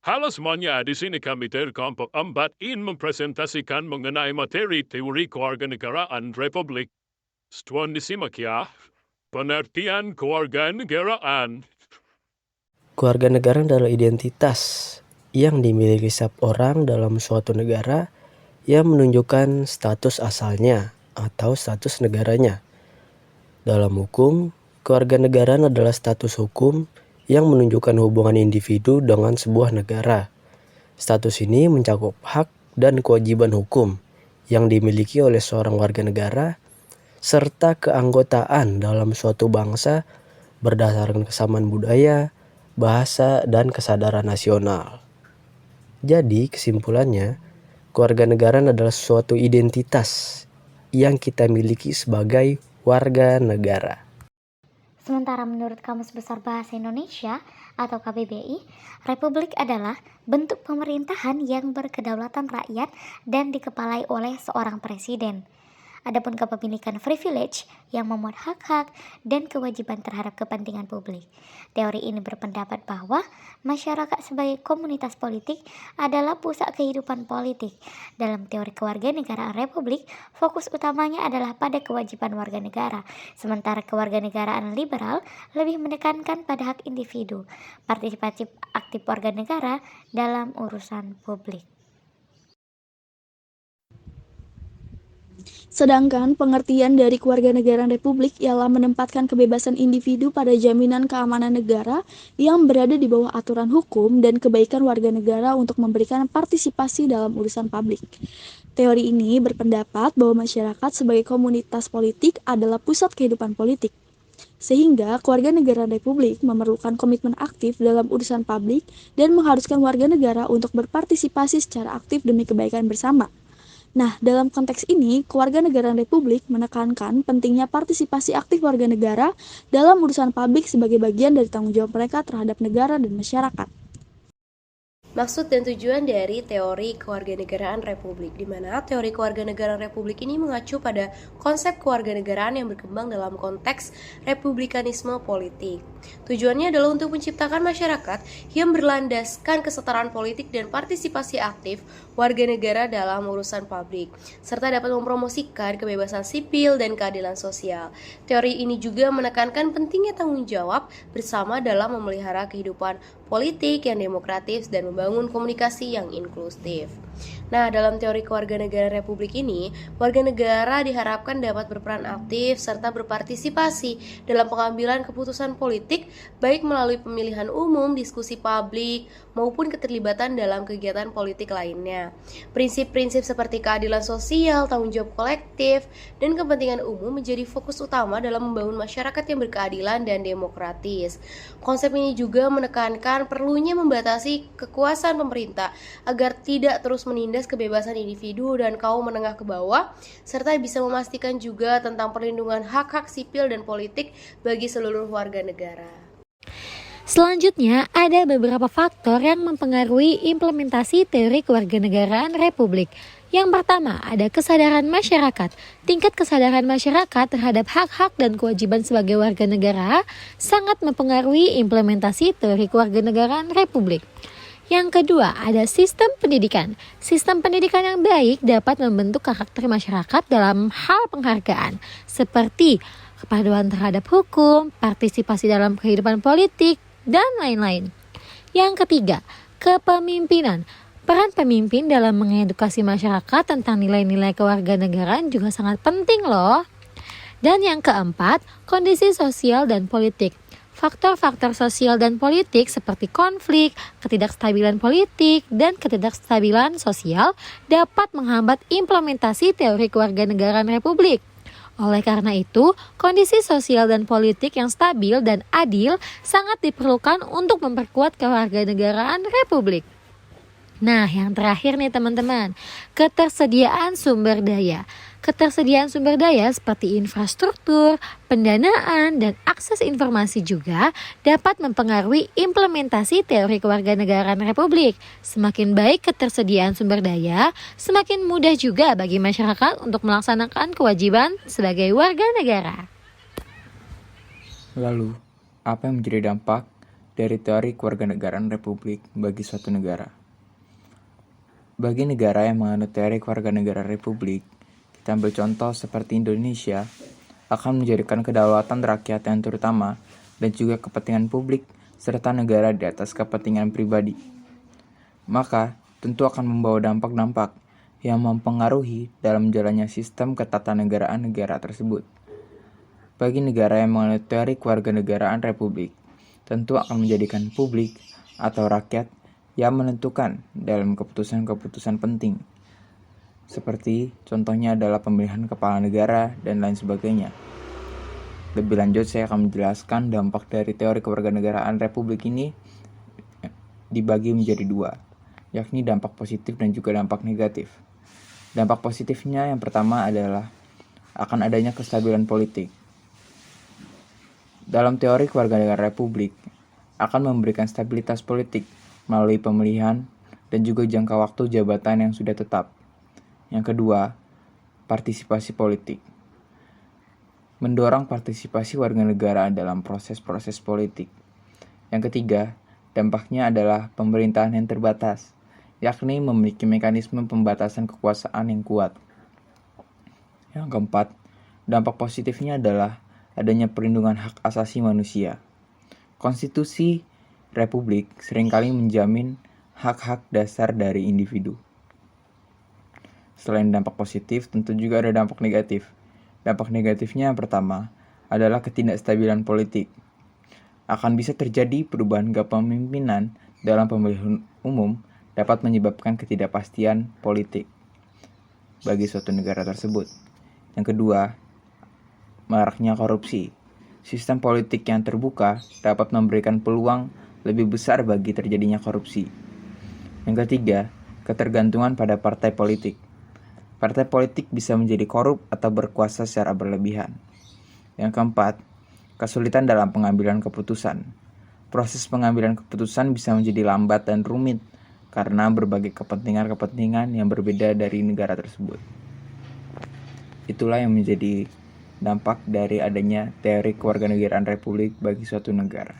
Halo semuanya, di sini kami dari kelompok 4 ingin mempresentasikan mengenai materi teori kewarganegaraan Republik. Setuan disimak ya. Pengertian kewarganegaraan. Kewarganegaraan adalah identitas yang dimiliki setiap orang dalam suatu negara yang menunjukkan status asalnya atau status negaranya. Dalam hukum, kewarganegaraan adalah status hukum yang menunjukkan hubungan individu dengan sebuah negara. Status ini mencakup hak dan kewajiban hukum yang dimiliki oleh seorang warga negara serta keanggotaan dalam suatu bangsa berdasarkan kesamaan budaya, bahasa, dan kesadaran nasional. Jadi kesimpulannya, kewarganegaraan adalah suatu identitas yang kita miliki sebagai warga negara. Sementara menurut Kamus Besar Bahasa Indonesia atau KBBI, republik adalah bentuk pemerintahan yang berkedaulatan rakyat dan dikepalai oleh seorang presiden. Adapun kepemilikan privilege yang memuat hak-hak dan kewajiban terhadap kepentingan publik. Teori ini berpendapat bahwa masyarakat sebagai komunitas politik adalah pusat kehidupan politik. Dalam teori kewarganegaraan republik, fokus utamanya adalah pada kewajiban warga negara, sementara kewarganegaraan liberal lebih menekankan pada hak individu, partisipatif aktif warga negara dalam urusan publik. Sedangkan pengertian dari kewarganegaraan republik ialah menempatkan kebebasan individu pada jaminan keamanan negara yang berada di bawah aturan hukum dan kebaikan warga negara untuk memberikan partisipasi dalam urusan publik. Teori ini berpendapat bahwa masyarakat sebagai komunitas politik adalah pusat kehidupan politik. Sehingga kewarganegaraan republik memerlukan komitmen aktif dalam urusan publik dan mengharuskan warga negara untuk berpartisipasi secara aktif demi kebaikan bersama. Nah, dalam konteks ini, kewarganegaraan republik menekankan pentingnya partisipasi aktif warga negara dalam urusan publik sebagai bagian dari tanggung jawab mereka terhadap negara dan masyarakat. Maksud dan tujuan dari teori kewarganegaraan republik, di mana teori kewarganegaraan republik ini mengacu pada konsep kewarganegaraan yang berkembang dalam konteks republikanisme politik. Tujuannya adalah untuk menciptakan masyarakat yang berlandaskan kesetaraan politik dan partisipasi aktif warga negara dalam urusan publik, serta dapat mempromosikan kebebasan sipil dan keadilan sosial. Teori ini juga menekankan pentingnya tanggung jawab bersama dalam memelihara kehidupan politik yang demokratis dan membangun komunikasi yang inklusif. Nah, dalam teori kewarganegaraan republik ini, warga negara diharapkan dapat berperan aktif serta berpartisipasi dalam pengambilan keputusan politik, baik melalui pemilihan umum, diskusi publik, maupun keterlibatan dalam kegiatan politik lainnya. Prinsip-prinsip seperti keadilan sosial, tanggung jawab kolektif, dan kepentingan umum menjadi fokus utama dalam membangun masyarakat yang berkeadilan dan demokratis. Konsep ini juga menekankan perlunya membatasi kekuasaan pemerintah agar tidak terus menindas kebebasan individu dan kaum menengah ke bawah, serta bisa memastikan juga tentang perlindungan hak-hak sipil dan politik bagi seluruh warga negara. Selanjutnya, ada beberapa faktor yang mempengaruhi implementasi teori kewarganegaraan republik. Yang pertama, ada kesadaran masyarakat. Tingkat kesadaran masyarakat terhadap hak-hak dan kewajiban sebagai warga negara sangat mempengaruhi implementasi teori kewarganegaraan republik. Yang kedua, ada sistem pendidikan. Sistem pendidikan yang baik dapat membentuk karakter masyarakat dalam hal penghargaan, seperti kepatuhan terhadap hukum, partisipasi dalam kehidupan politik, dan lain-lain. Yang ketiga, kepemimpinan. Peran pemimpin dalam mengedukasi masyarakat tentang nilai-nilai kewarganegaraan juga sangat penting loh. Dan yang keempat, kondisi sosial dan politik. Faktor-faktor sosial dan politik seperti konflik, ketidakstabilan politik, dan ketidakstabilan sosial dapat menghambat implementasi teori kewarganegaraan republik. Oleh karena itu, kondisi sosial dan politik yang stabil dan adil sangat diperlukan untuk memperkuat kewarganegaraan republik. Nah, yang terakhir nih teman-teman, ketersediaan sumber daya. Ketersediaan sumber daya seperti infrastruktur, pendanaan, dan akses informasi juga dapat mempengaruhi implementasi teori kewarganegaraan republik. Semakin baik ketersediaan sumber daya, semakin mudah juga bagi masyarakat untuk melaksanakan kewajiban sebagai warga negara. Lalu, apa yang menjadi dampak dari teori kewarganegaraan republik bagi suatu negara. Bagi negara yang menganut teori kewarganegaraan republik, kita ambil contoh seperti Indonesia, akan menjadikan kedaulatan rakyat yang terutama dan juga kepentingan publik serta negara di atas kepentingan pribadi. Maka, tentu akan membawa dampak-dampak yang mempengaruhi dalam jalannya sistem ketatanegaraan negara tersebut. Bagi negara yang menganut teori kewarganegaraan republik, tentu akan menjadikan publik atau rakyat yang menentukan dalam keputusan-keputusan penting. Seperti contohnya adalah pemilihan kepala negara dan lain sebagainya. Lebih lanjut saya akan menjelaskan dampak dari teori kewarganegaraan republik ini dibagi menjadi dua, yakni dampak positif dan juga dampak negatif. Dampak positifnya yang pertama adalah akan adanya kestabilan politik. Dalam teori kewarganegaraan republik akan memberikan stabilitas politik melalui pemilihan dan juga jangka waktu jabatan yang sudah tetap. Yang kedua, partisipasi politik. Mendorong partisipasi warga negara dalam proses-proses politik. Yang ketiga, dampaknya adalah pemerintahan yang terbatas, yakni memiliki mekanisme pembatasan kekuasaan yang kuat. Yang keempat, dampak positifnya adalah adanya perlindungan hak asasi manusia. Konstitusi Republik seringkali menjamin hak-hak dasar dari individu. Selain dampak positif, tentu juga ada dampak negatif. Dampak negatifnya yang pertama adalah ketidakstabilan politik. Akan bisa terjadi perubahan kepemimpinan dalam pemilihan umum dapat menyebabkan ketidakpastian politik bagi suatu negara tersebut. Yang kedua, maraknya korupsi. Sistem politik yang terbuka dapat memberikan peluang lebih besar bagi terjadinya korupsi. Yang ketiga, ketergantungan pada partai politik. Partai politik bisa menjadi korup atau berkuasa secara berlebihan. Yang keempat, kesulitan dalam pengambilan keputusan. Proses pengambilan keputusan bisa menjadi lambat dan rumit karena berbagai kepentingan-kepentingan yang berbeda dari negara tersebut. Itulah yang menjadi dampak dari adanya teori kewarganegaraan republik bagi suatu negara.